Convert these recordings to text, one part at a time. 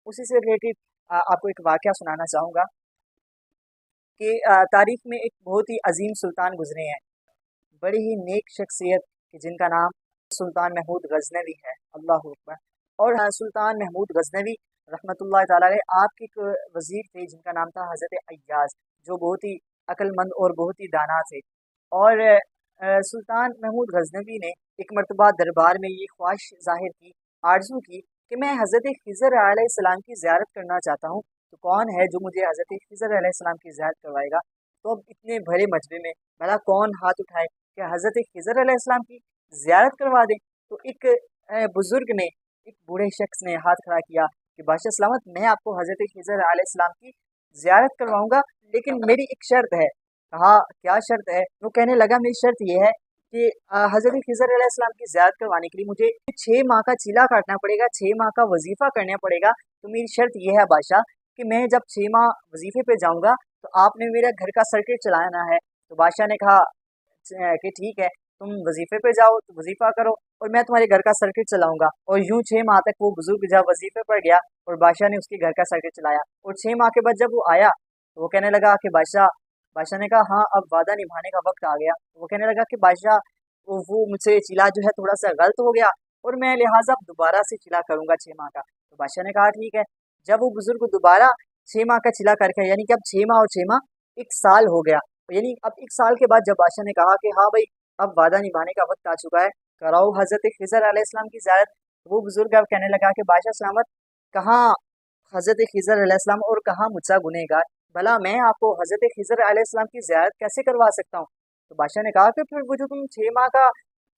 उसी से रिलेटेड आपको एक वाक़या सुनाना चाहूँगा कि तारीख़ में एक बहुत ही अजीम सुल्तान गुज़रे हैं, बड़ी ही नेक शख्सियत कि जिनका नाम सुल्तान महमूद गज़नवी है। अल्लाहु अकबर। और सुल्तान महमूद गज़नवी रहमतुल्लाह तआला अलैह आपके एक वज़ीर थे जिनका नाम था हज़रत अय्याज़, जो बहुत ही अक्लमंद और बहुत ही दाना थे। और सुल्तान महमूद गज़नवी ने एक मरतबा दरबार में ये ख्वाहिश ज़ाहिर की, आरज़ू की कि मैं हज़रत ख़िज़र अलैहिस्सलाम की ज़ियारत करना चाहता हूँ, तो कौन है जो मुझे हज़रत ख़िज़र अलैहिस्सलाम की ज़ियारत करवाएगा। तो अब इतने भरे मजमे में भला कौन हाथ उठाए कि हज़रत ख़िज़र अलैहिस्सलाम की ज़ियारत करवा दें। तो एक बुज़ुर्ग ने, एक बूढ़े शख्स ने हाथ खड़ा किया कि बादशाह सलामत, मैं आपको हज़रत ख़िज़र अलैहिस्सलाम की ज़ियारत करवाऊँगा, लेकिन मेरी एक शर्त है। कहा क्या शर्त है? वो कहने लगा मेरी शर्त ये है कि हज़रत ख़िज़र अलैहिस्सलाम की ज़ियारत करवाने के लिए मुझे 6 माह का चीला काटना पड़ेगा, 6 माह का वजीफ़ा करना पड़ेगा। तो मेरी शर्त ये है बादशाह कि मैं जब 6 माह वजीफ़े पे जाऊँगा तो आपने मेरा घर का सर्किट चलाना है। तो बादशाह ने कहा कि ठीक है, तुम वजीफ़े पे जाओ तो वजीफ़ा करो और मैं तुम्हारे घर का सर्किट चलाऊँगा। और यूँ 6 माह तक वो बुज़ुर्ग जब वजीफ़े पर गया और बादशाह ने उसके घर का सर्किट चलाया। और 6 माह के बाद जब वो आया तो वो कहने लगा कि बादशाह ने कहा हाँ, अब वादा निभाने का वक्त आ गया। तो वो कहने लगा कि बादशाह, वो मुझसे चिल्ला जो है थोड़ा सा गलत हो गया और मैं लिहाजा अब दोबारा से चिल्ला करूँगा 6 माह का। तो बादशाह ने कहा ठीक है। जब वो बुजुर्ग दोबारा 6 माह का चिल्ला करके, यानी कि अब 6 माह और 6 माह 1 साल हो गया, यानी अब 1 साल के बाद जब बादशाह ने कहा कि हाँ भाई, अब वादा निभाने का वक्त आ चुका है, कराओ हज़रत ख़िज़र अलैहिस्सलाम की ज़ियारत। वो बुजुर्ग अब कहने लगा कि बादशाह सलामत, कहाँ हज़रत ख़िज़र अलैहिस्सलाम और कहाँ मुझसा गुनहगार, भला मैं आपको हज़रत ख़िज़र अलैहिस्सलाम की ज़ियारत कैसे करवा सकता हूँ। तो बादशाह ने कहा कि फिर वो जो तुम 6 माह का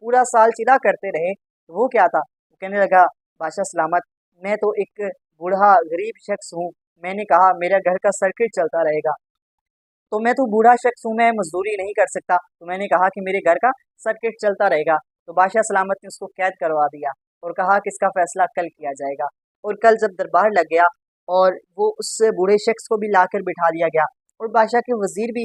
पूरा साल चिल्ला करते रहे तो वो क्या था। वो कहने लगा बादशाह सलामत, मैं तो एक बूढ़ा गरीब शख्स हूँ, मैंने कहा मेरा घर का सर्किट चलता रहेगा, तो मैं तो बूढ़ा शख्स हूँ, मैं मजदूरी नहीं कर सकता, तो मैंने कहा कि मेरे घर का सर्किट चलता रहेगा। तो बादशाह सलामत ने उसको कैद करवा दिया और कहा कि इसका फैसला कल किया जाएगा। और कल जब दरबार लग गया और वो उस बूढ़े शख्स को भी लाकर बिठा दिया गया और बादशाह के वजीर भी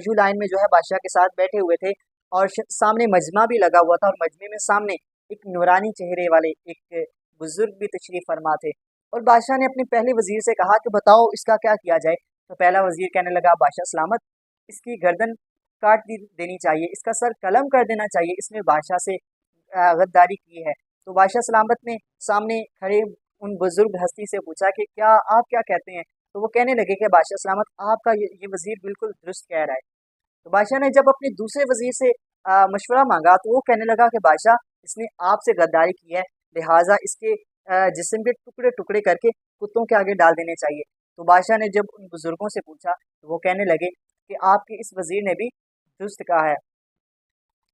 यूं लाइन में जो है बादशाह के साथ बैठे हुए थे और सामने मजमा भी लगा हुआ था और मजमे में सामने एक नूरानी चेहरे वाले एक बुजुर्ग भी तशरीफ फरमा थे। और बादशाह ने अपने पहले वजीर से कहा कि बताओ इसका क्या किया जाए। तो पहला वजीर कहने लगा बादशाह सलामत, इसकी गर्दन देनी चाहिए, इसका सर कलम कर देना चाहिए, इसने बादशाह से गद्दारी की है। तो बादशाह सलामत ने सामने खड़े उन बुजुर्ग हस्ती से पूछा कि क्या आप क्या कहते हैं। तो वो कहने लगे कि बादशाह सलामत, आपका ये वजीर बिल्कुल दुरुस्त कह रहा है। तो बादशाह ने जब अपने दूसरे वजीर से मशवरा मांगा तो वो कहने लगा कि बादशाह, इसने आपसे गद्दारी की है, लिहाजा इसके जिस्म के टुकड़े टुकड़े करके कुत्तों के आगे डाल देने चाहिए। तो बादशाह ने जब उन बुजुर्गों से पूछा तो वो कहने लगे कि आपके इस वजीर ने भी दुरुस्त कहा है,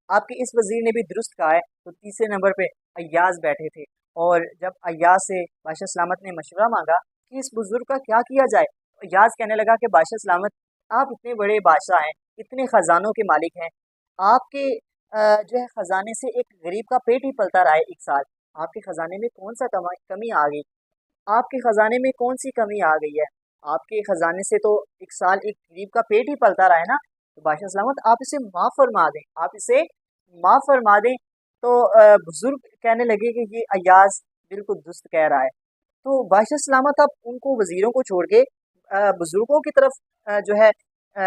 आपके इस वजीर ने भी दुरुस्त कहा है। तो तीसरे नंबर पे अय्याज बैठे थे और जब अय्याज से बादशाह सलामत ने मशवरा मांगा कि इस बुजुर्ग का क्या किया जाए, तो अय्याज कहने लगा कि बादशाह सलामत, आप इतने बड़े बादशाह हैं, इतने खजानों के मालिक हैं, आपके जो है खजाने से एक गरीब का पेट ही पलता रहा है 1 साल, आपके खजाने में कौन सा कमी आ गई, आपके खजाने में कौन सी कमी आ गई है, आपके खजाने से तो 1 साल एक गरीब का पेट ही पलता रहा है ना। तो बादशाह सलामत, आप इसे माफ़ फरमा दें, आप इसे माफ़ फरमा दें। तो बुजुर्ग कहने लगे कि ये अय्याज बिल्कुल दुरुस्त कह रहा है। तो बादशाह सलामत अब उनको वजीरों को छोड़ के बुजुर्गों की तरफ जो है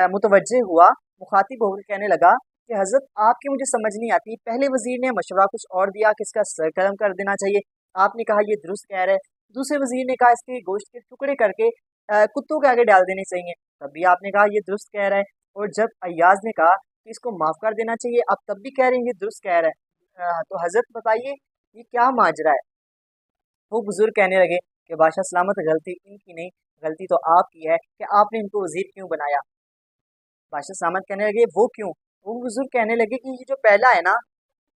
मुतवज्जे हुआ, मुखातिब होकर कहने लगा कि हज़रत, आपकी मुझे समझ नहीं आती, पहले वजीर ने मशवरा कुछ और दिया कि इसका सर कलम कर देना चाहिए, आपने कहा ये दुरुस्त कह रहा है। दूसरे वजीर ने कहा इसके गोश्त के टुकड़े करके कुत्तों के आगे डाल देने चाहिए, तब भी आपने कहा ये दुरुस्त कह रहा है। और जब अय्याज ने कहा कि इसको माफ़ कर देना चाहिए, आप तब भी कह रहे हैं ये दुरुस्त कह रहा है। तो हज़रत बताइए ये क्या माजरा है। वो बुजुर्ग कहने लगे कि बादशाह सलामत, गलती इनकी नहीं, गलती तो आपकी है कि आपने इनको वजीर क्यों बनाया। बादशाह सलामत कहने लगे वो क्यों। वो बुजुर्ग कहने लगे कि ये जो पहला है ना,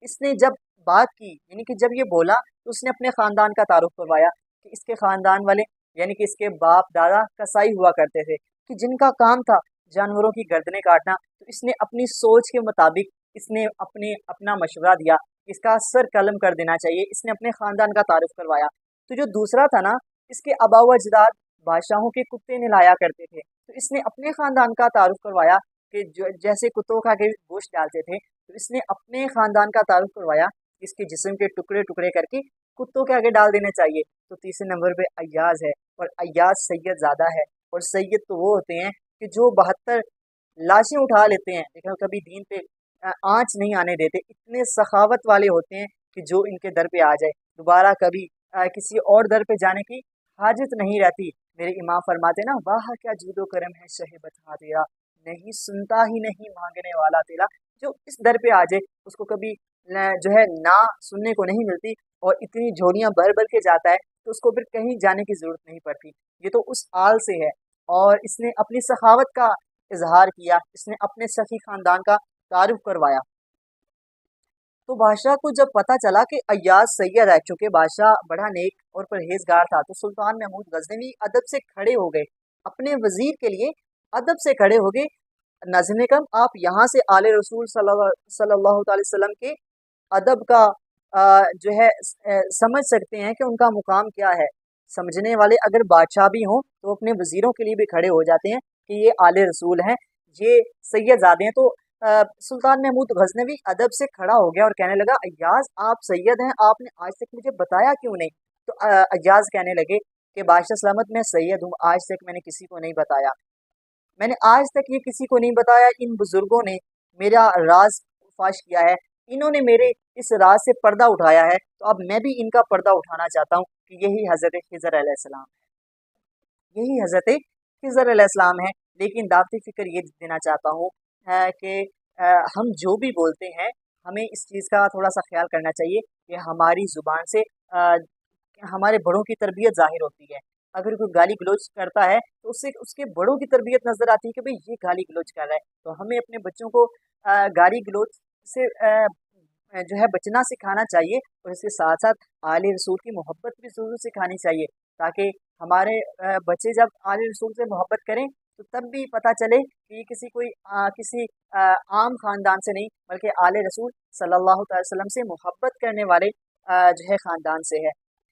इसने जब बात की, यानी कि जब ये बोला तो उसने अपने ख़ानदान का तारुफ करवाया कि इसके ख़ानदान वाले, यानी कि इसके बाप दादा कसाई हुआ करते थे कि जिनका काम था जानवरों की गर्दनें काटना। तो इसने अपनी सोच के मुताबिक इसने अपना मशवरा दिया, इसका सर कलम कर देना चाहिए, इसने अपने ख़ानदान का तारुफ करवाया। तो जो दूसरा था ना, इसके आबा व अजदाद बादशाहों के कुत्ते नहलाया करते थे, तो इसने अपने ख़ानदान का तारुफ करवाया कि जो जैसे कुत्तों का आगे गोश्त डालते थे, तो इसने अपने ख़ानदान का तारुफ करवाया, इसके जिस्म के टुकड़े टुकड़े करके कुत्तों के आगे डाल देने चाहिए। तो तीसरे नंबर पे अय्याज है, और अय्याज सैयद ज़्यादा है। और सैयद तो वो होते हैं कि जो 72 लाशें उठा लेते हैं, लेकिन कभी दीन पे आँच नहीं आने देते। इतने सखावत वाले होते हैं कि जो इनके दर पे आ जाए दोबारा कभी किसी और दर पे जाने की हाजत नहीं रहती। मेरे इमाम फरमाते ना, वाह क्या जूदो करम है शहे बता तेरा, नहीं सुनता ही नहीं मांगने वाला तेरा। जो इस दर पे आ जाए उसको कभी जो है ना सुनने को नहीं मिलती, और इतनी झोलियां भर भर के जाता है तो उसको फिर कहीं जाने की जरूरत नहीं पड़ती। ये तो उस आल से है, और इसने अपनी सखावत का इजहार किया, इसने अपने सखी खानदान का तारुफ करवाया। तो बादशाह को जब पता चला कि अय्याज सैयद है, चूंकि बादशाह बड़ा नेक और परहेजगार था, तो सुल्तान महमूद गजनवी अदब से खड़े हो गए, अपने वजीर के लिए अदब से खड़े हो गए। नाज़रीन कम, आप यहाँ से आले रसूल सल्लल्लाहु अलैहि वसल्लम के अदब का जो है समझ सकते हैं कि उनका मुकाम क्या है। समझने वाले अगर बादशाह भी हों तो अपने वजीरों के लिए भी खड़े हो जाते हैं कि ये आले रसूल हैं, ये सैयदजादे हैं। तो सुल्तान महमूद गजनवी अदब से खड़ा हो गया और कहने लगा, अय्याज आप सैयद हैं, आपने आज तक मुझे बताया क्यों नहीं? तो अय्याज कहने लगे कि बादशाह सलामत, मैं सैयद हूँ, आज तक मैंने किसी को नहीं बताया, मैंने आज तक ये किसी को नहीं बताया। इन बुजुर्गों ने मेरा राज फाश किया है, इन्होंने मेरे इस राज से पर्दा उठाया है, तो अब मैं भी इनका पर्दा उठाना चाहता हूँ कि यही हज़रत खिज़र अलैहिस्सलाम है, यही हज़रत खिज़र अलैहिस्सलाम है। लेकिन दावती फ़िक्र ये देना चाहता हूँ कि हम जो भी बोलते हैं, हमें इस चीज़ का थोड़ा सा ख्याल करना चाहिए कि हमारी ज़ुबान से हमारे बड़ों की तरबियत ज़ाहिर होती है। अगर कोई गाली गलौज करता है तो उससे उसके बड़ों की तरबियत नज़र आती है कि भाई ये गाली गलौज कर रहा है। तो हमें अपने बच्चों को गाली गलौज से जो है बचना सिखाना चाहिए, और इसके साथ साथ आले रसूल की मोहब्बत भी ज़रूर सिखानी चाहिए, ताकि हमारे बच्चे जब आले रसूल से मोहब्बत करें तो तब भी पता चले कि ये किसी आम ख़ानदान से नहीं, बल्कि आले रसूल सल्लल्लाहु अलैहि वसल्लम से मोहब्बत करने वाले जो है ख़ानदान से है।